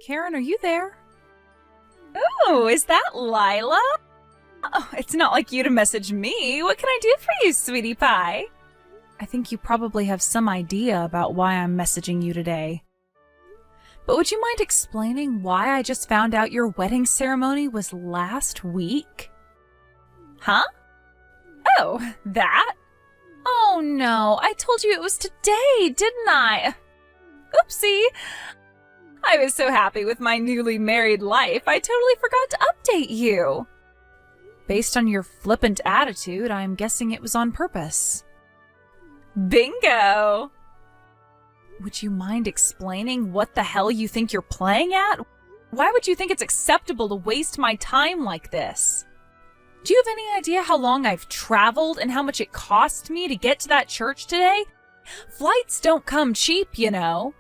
Karen, are you there? Oh, is that Lila? Oh, it's not like you to message me. What can I do for you, sweetie pie? I think you probably have some idea about why I'm messaging you today. But would you mind explaining why I just found out your wedding ceremony was last week? Huh? Oh, that? Oh no, I told you it was today, didn't I? Oopsie. I was so happy with my newly married life, I totally forgot to update you. Based on your flippant attitude, I'm guessing it was on purpose. Bingo! Would you mind explaining what the hell you think you're playing at? Why would you think it's acceptable to waste my time like this? Do you have any idea how long I've traveled and how much it cost me to get to that church today? Flights don't come cheap, you know.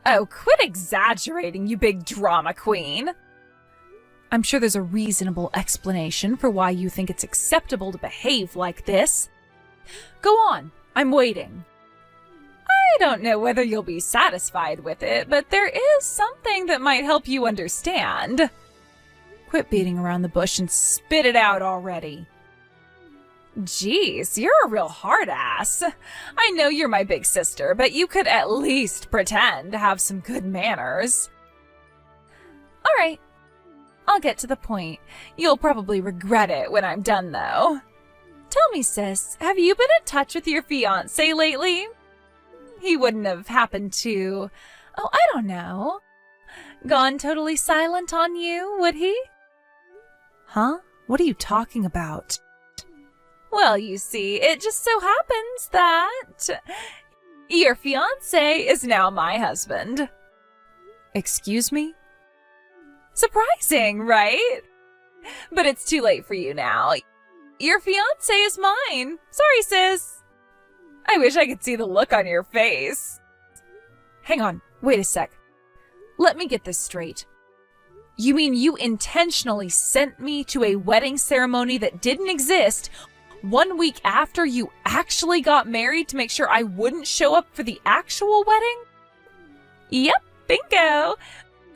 Oh, quit exaggerating, you big drama queen. I'm sure there's a reasonable explanation for why you think it's acceptable to behave like this. Go on, I'm waiting. I don't know whether you'll be satisfied with it, but there is something that might help you understand. Quit beating around the bush and spit it out already. Jeez, you're a real hard ass. I know you're my big sister, but you could at least pretend to have some good manners. All right, I'll get to the point. You'll probably regret it when I'm done, though. Tell me, sis, have you been in touch with your fiancé lately? He wouldn't have happened to, oh, I don't know, gone totally silent on you, would he? Huh? What are you talking about? Well, you see, it just so happens that your fiancé is now my husband. Excuse me? Surprising, right? But it's too late for you now. Your fiancé is mine. Sorry, sis. I wish I could see the look on your face. Hang on, wait a sec. Let me get this straight. You mean you intentionally sent me to a wedding ceremony that didn't exist 1 week after you actually got married to make sure I wouldn't show up for the actual wedding? Yep, bingo.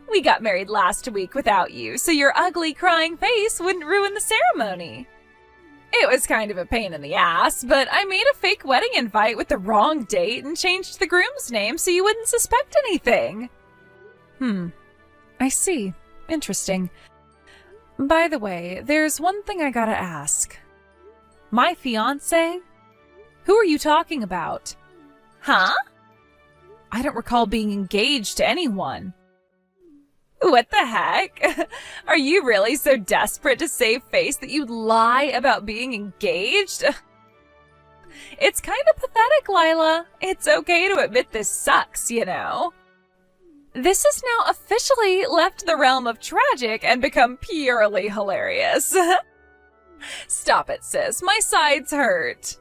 We got married last week without you, so your ugly crying face wouldn't ruin the ceremony. It was kind of a pain in the ass, but I made a fake wedding invite with the wrong date and changed the groom's name so you wouldn't suspect anything. I see. Interesting. By the way, there's one thing I gotta ask. My fiancé? Who are you talking about? Huh? I don't recall being engaged to anyone. What the heck? Are you really so desperate to save face that you'd lie about being engaged? It's kind of pathetic, Lila. It's okay to admit this sucks, you know. This has now officially left the realm of tragic and become purely hilarious. Stop it, sis. My sides hurt.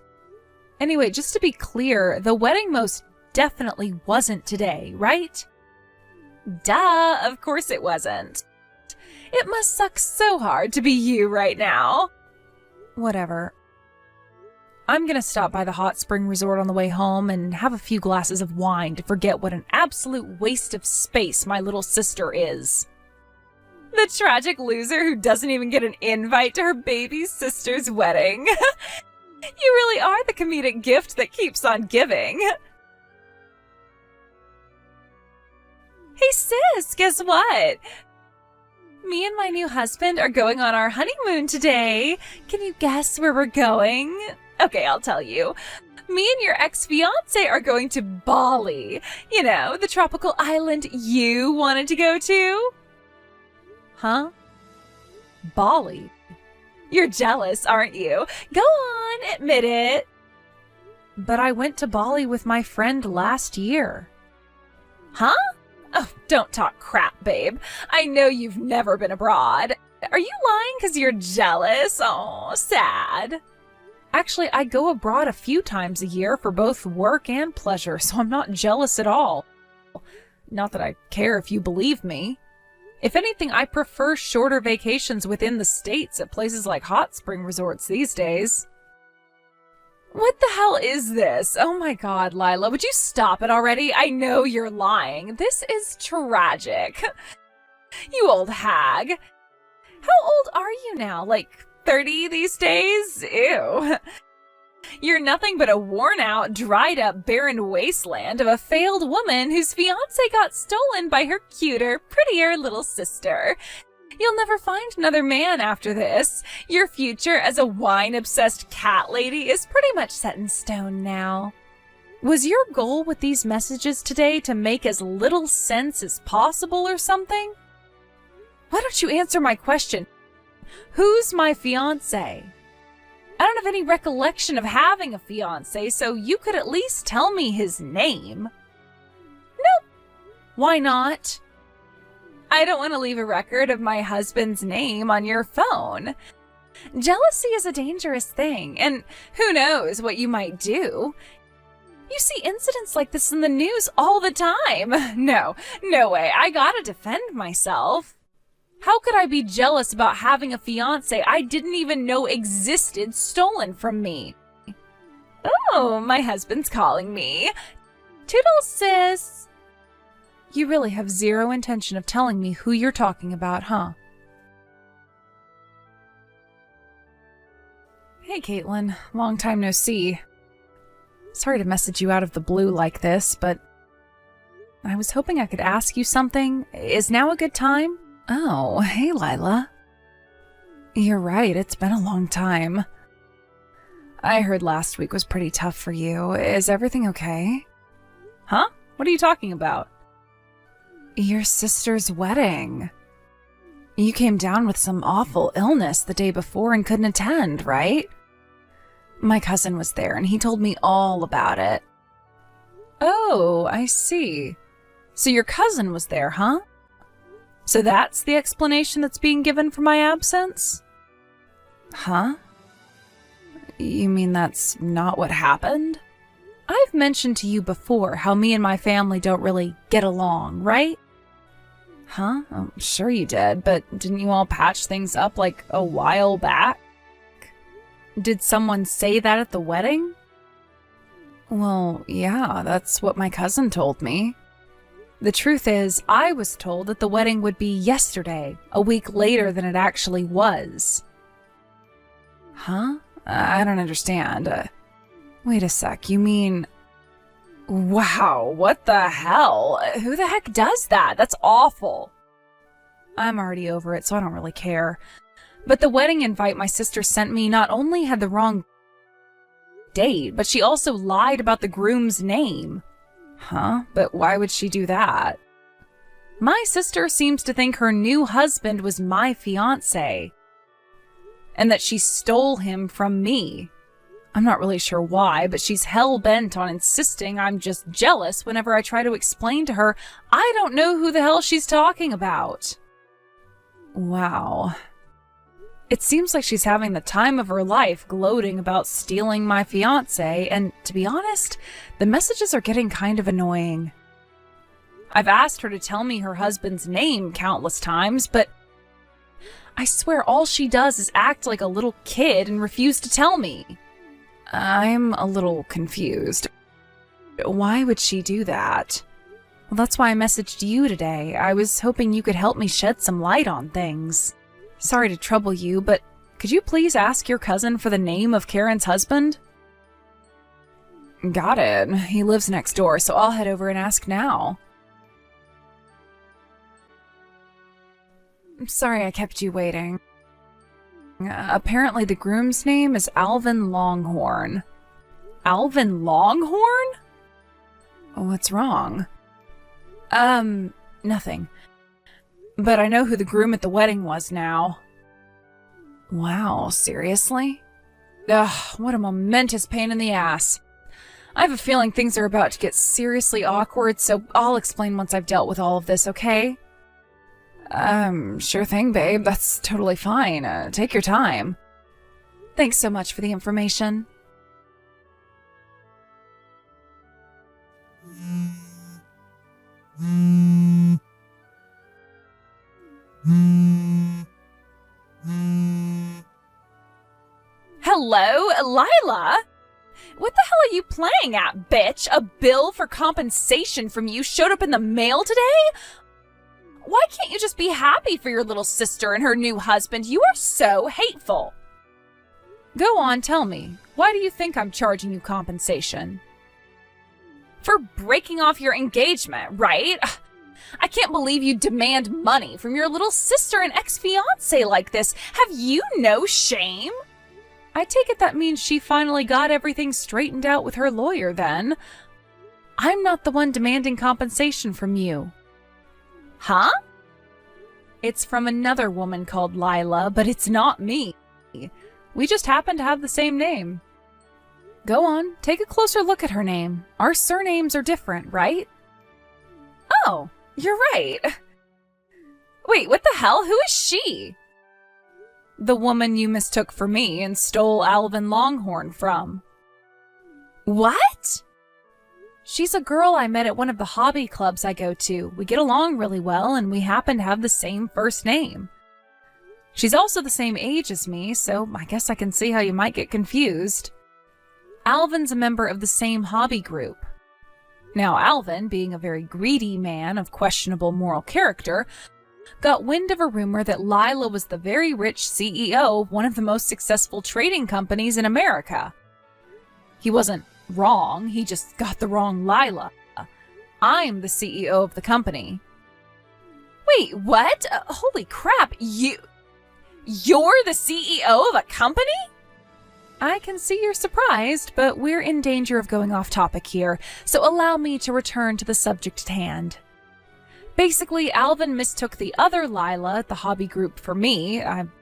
Anyway, just to be clear, the wedding most definitely wasn't today, right? Duh, of course it wasn't. It must suck so hard to be you right now. Whatever. I'm gonna stop by the hot spring resort on the way home and have a few glasses of wine to forget what an absolute waste of space my little sister is. The tragic loser who doesn't even get an invite to her baby sister's wedding. You really are the comedic gift that keeps on giving. Hey sis, guess what? Me and my new husband are going on our honeymoon today. Can you guess where we're going? Okay, I'll tell you. Me and your ex-fiancé are going to Bali. You know, the tropical island you wanted to go to. Huh? Bali? You're jealous, aren't you? Go on, admit it. But I went to Bali with my friend last year. Huh? Oh, don't talk crap, babe. I know you've never been abroad. Are you lying because you're jealous? Oh, sad. Actually, I go abroad a few times a year for both work and pleasure, so I'm not jealous at all. Not that I care if you believe me. If anything, I prefer shorter vacations within the States at places like hot spring resorts these days. What the hell is this? Oh my god, Lila, would you stop it already? I know you're lying. This is tragic. You old hag. How old are you now? Like 30 these days? Ew. You're nothing but a worn-out, dried-up, barren wasteland of a failed woman whose fiancé got stolen by her cuter, prettier little sister. You'll never find another man after this. Your future as a wine-obsessed cat lady is pretty much set in stone now. Was your goal with these messages today to make as little sense as possible or something? Why don't you answer my question? Who's my fiancé? I don't have any recollection of having a fiancé, so you could at least tell me his name. Nope. Why not? I don't want to leave a record of my husband's name on your phone. Jealousy is a dangerous thing, and who knows what you might do. You see incidents like this in the news all the time. No way. I gotta defend myself. How could I be jealous about having a fiancé I didn't even know existed stolen from me? Oh, my husband's calling me. Toodles, sis. You really have zero intention of telling me who you're talking about, huh? Hey, Caitlin. Long time no see. Sorry to message you out of the blue like this, but I was hoping I could ask you something. Is now a good time? Oh, hey, Lila. You're right, it's been a long time. I heard last week was pretty tough for you. Is everything okay? Huh? What are you talking about? Your sister's wedding. You came down with some awful illness the day before and couldn't attend, right? My cousin was there and he told me all about it. Oh, I see. So your cousin was there, huh? So that's the explanation that's being given for my absence? Huh? You mean that's not what happened? I've mentioned to you before how me and my family don't really get along, right? Huh? I'm sure you did, but didn't you all patch things up like a while back? Did someone say that at the wedding? Well, yeah, that's what my cousin told me. The truth is, I was told that the wedding would be yesterday, a week later than it actually was. Huh? I don't understand. Wait a sec, you mean... Wow, what the hell? Who the heck does that? That's awful. I'm already over it, so I don't really care. But the wedding invite my sister sent me not only had the wrong date, but she also lied about the groom's name. Huh? But why would she do that? My sister seems to think her new husband was my fiancé, and that she stole him from me. I'm not really sure why, but she's hell-bent on insisting I'm just jealous whenever I try to explain to her I don't know who the hell she's talking about. Wow. It seems like she's having the time of her life gloating about stealing my fiancé, and to be honest, the messages are getting kind of annoying. I've asked her to tell me her husband's name countless times, but I swear all she does is act like a little kid and refuse to tell me. I'm a little confused. Why would she do that? Well, that's why I messaged you today. I was hoping you could help me shed some light on things. Sorry to trouble you, but could you please ask your cousin for the name of Karen's husband? Got it. He lives next door, so I'll head over and ask now. I'm sorry I kept you waiting. Apparently the groom's name is Alvin Longhorn. Alvin Longhorn? What's wrong? Nothing. But I know who the groom at the wedding was now. Wow, seriously? Ugh, what a momentous pain in the ass. I have a feeling things are about to get seriously awkward, so I'll explain once I've dealt with all of this, okay? Sure thing, babe. That's totally fine. Take your time. Thanks so much for the information. Hello, Lila? What the hell are you playing at, bitch? A bill for compensation from you showed up in the mail today? Why can't you just be happy for your little sister and her new husband? You are so hateful. Go on, tell me. Why do you think I'm charging you compensation? For breaking off your engagement, right? I can't believe you demand money from your little sister and ex-fiancé like this. Have you no shame? I take it that means she finally got everything straightened out with her lawyer then. I'm not the one demanding compensation from you. Huh? It's from another woman called Lila, but it's not me. We just happen to have the same name. Go on, take a closer look at her name. Our surnames are different, right? Oh, you're right. Wait, what the hell? Who is she? The woman you mistook for me and stole Alvin Longhorn from. What? She's a girl I met at one of the hobby clubs I go to. We get along really well, and we happen to have the same first name. She's also the same age as me, so I guess I can see how you might get confused. Alvin's a member of the same hobby group. Now, Alvin, being a very greedy man of questionable moral character, got wind of a rumor that Lila was the very rich CEO of one of the most successful trading companies in America. He wasn't wrong, he just got the wrong Lila. I'm the CEO of the company. Wait, what? Holy crap, you're the CEO of a company? I can see you're surprised, but we're in danger of going off topic here, so allow me to return to the subject at hand. Basically, Alvin mistook the other Lila at the hobby group for me. I'm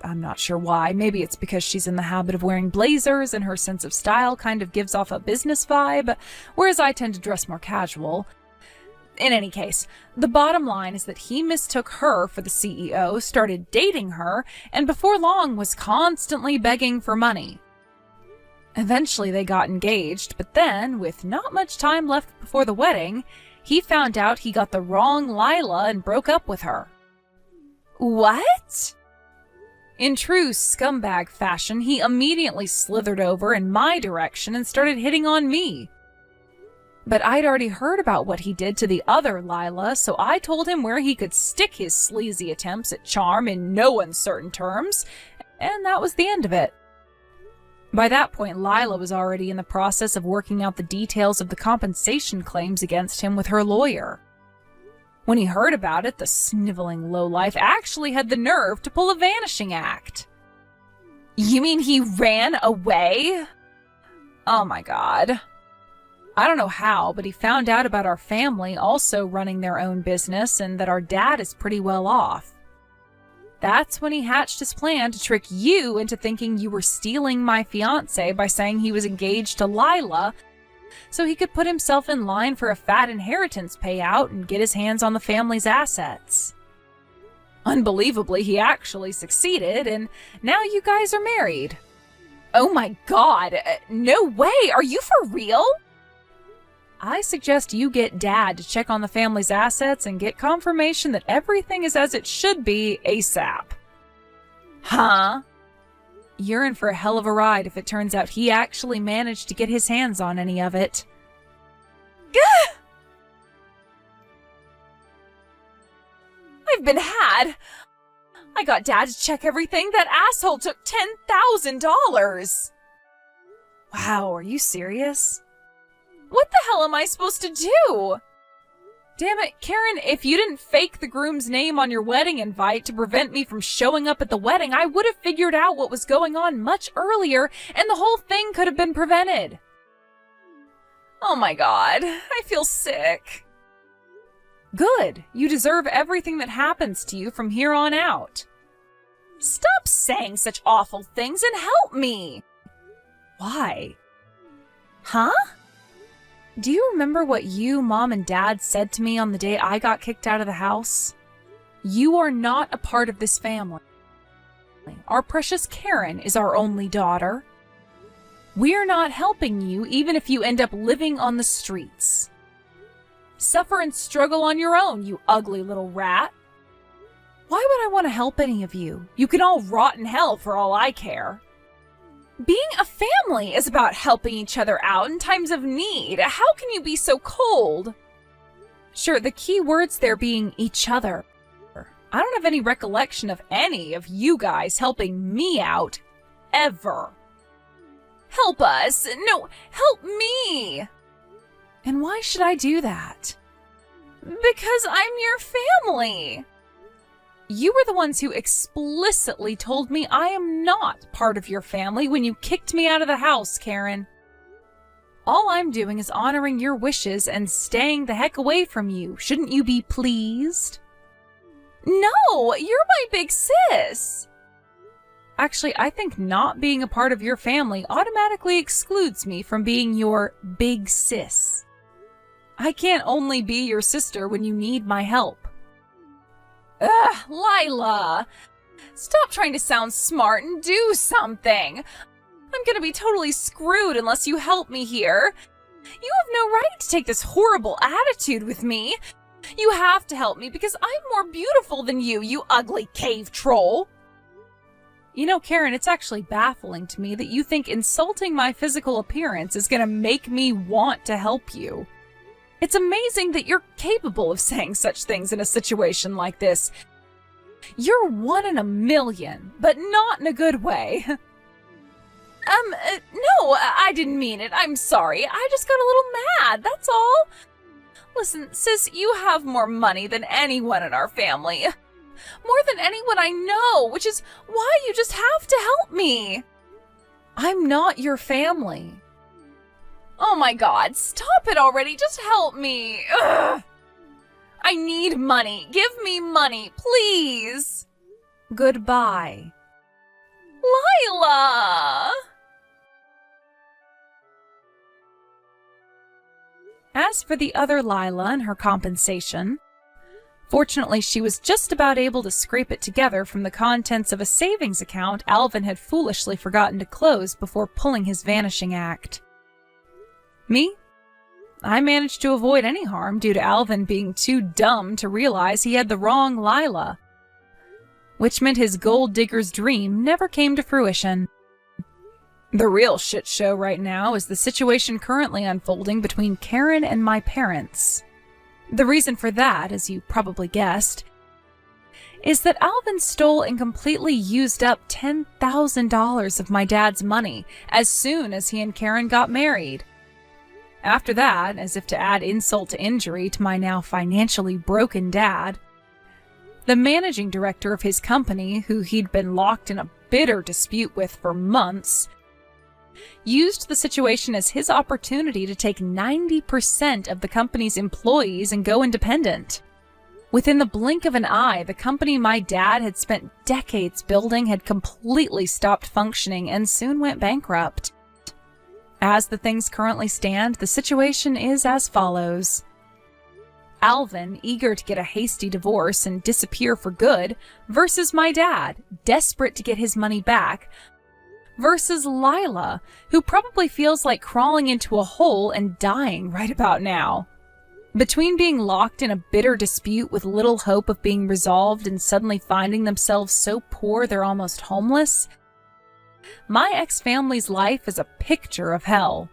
not sure why. Maybe it's because she's in the habit of wearing blazers and her sense of style kind of gives off a business vibe, whereas I tend to dress more casual. In any case, the bottom line is that he mistook her for the CEO, started dating her, and before long was constantly begging for money. Eventually they got engaged, but then, with not much time left before the wedding, he found out he got the wrong Lila and broke up with her. What? In true scumbag fashion, he immediately slithered over in my direction and started hitting on me. But I'd already heard about what he did to the other Lila, so I told him where he could stick his sleazy attempts at charm in no uncertain terms, and that was the end of it. By that point, Lila was already in the process of working out the details of the compensation claims against him with her lawyer. When he heard about it, the sniveling lowlife actually had the nerve to pull a vanishing act. You mean he ran away? Oh my god. I don't know how, but he found out about our family also running their own business and that our dad is pretty well off. That's when he hatched his plan to trick you into thinking you were stealing my fiancé by saying he was engaged to Lila, so he could put himself in line for a fat inheritance payout and get his hands on the family's assets. Unbelievably, he actually succeeded, and now you guys are married. Oh my god, no way, are you for real? I suggest you get Dad to check on the family's assets and get confirmation that everything is as it should be ASAP. Huh? You're in for a hell of a ride if it turns out he actually managed to get his hands on any of it. Gah! I've been had. I got Dad to check everything. That asshole took $10,000. Wow, are you serious? What the hell am I supposed to do? Damn it, Karen, if you didn't fake the groom's name on your wedding invite to prevent me from showing up at the wedding, I would have figured out what was going on much earlier, and the whole thing could have been prevented. Oh my god, I feel sick. Good, you deserve everything that happens to you from here on out. Stop saying such awful things and help me! Why? Huh? Do you remember what you, Mom, and Dad said to me on the day I got kicked out of the house? You are not a part of this family. Our precious Karen is our only daughter. We're not helping you even if you end up living on the streets. Suffer and struggle on your own, you ugly little rat. Why would I want to help any of you? You can all rot in hell for all I care. Being a family is about helping each other out in times of need. How can you be so cold? Sure, the key words there being each other. I don't have any recollection of any of you guys helping me out, ever. Help us! No, help me! And why should I do that? Because I'm your family. You were the ones who explicitly told me I am not part of your family when you kicked me out of the house, Karen. All I'm doing is honoring your wishes and staying the heck away from you. Shouldn't you be pleased? No, you're my big sis. Actually, I think not being a part of your family automatically excludes me from being your big sis. I can't only be your sister when you need my help. Ugh, Lila! Stop trying to sound smart and do something! I'm gonna be totally screwed unless you help me here. You have no right to take this horrible attitude with me. You have to help me because I'm more beautiful than you ugly cave troll. You know, Karen, it's actually baffling to me that you think insulting my physical appearance is gonna make me want to help you. It's amazing that you're capable of saying such things in a situation like this. You're one in a million, but not in a good way. No, I didn't mean it. I'm sorry. I just got a little mad, that's all. Listen, sis, you have more money than anyone in our family. More than anyone I know, which is why you just have to help me. I'm not your family. Oh my God, stop it already. Just help me. Ugh. I need money. Give me money, please. Goodbye. Lila! As for the other Lila and her compensation, fortunately she was just about able to scrape it together from the contents of a savings account Alvin had foolishly forgotten to close before pulling his vanishing act. Me? I managed to avoid any harm due to Alvin being too dumb to realize he had the wrong Lila, which meant his gold digger's dream never came to fruition. The real shit show right now is the situation currently unfolding between Karen and my parents. The reason for that, as you probably guessed, is that Alvin stole and completely used up $10,000 of my dad's money as soon as he and Karen got married. After that, as if to add insult to injury to my now financially broken dad, the managing director of his company, who he'd been locked in a bitter dispute with for months, used the situation as his opportunity to take 90% of the company's employees and go independent. Within the blink of an eye, the company my dad had spent decades building had completely stopped functioning and soon went bankrupt. As the things currently stand, the situation is as follows. Alvin, eager to get a hasty divorce and disappear for good, versus my dad, desperate to get his money back, versus Lila, who probably feels like crawling into a hole and dying right about now. Between being locked in a bitter dispute with little hope of being resolved and suddenly finding themselves so poor they're almost homeless, my ex-family's life is a picture of hell.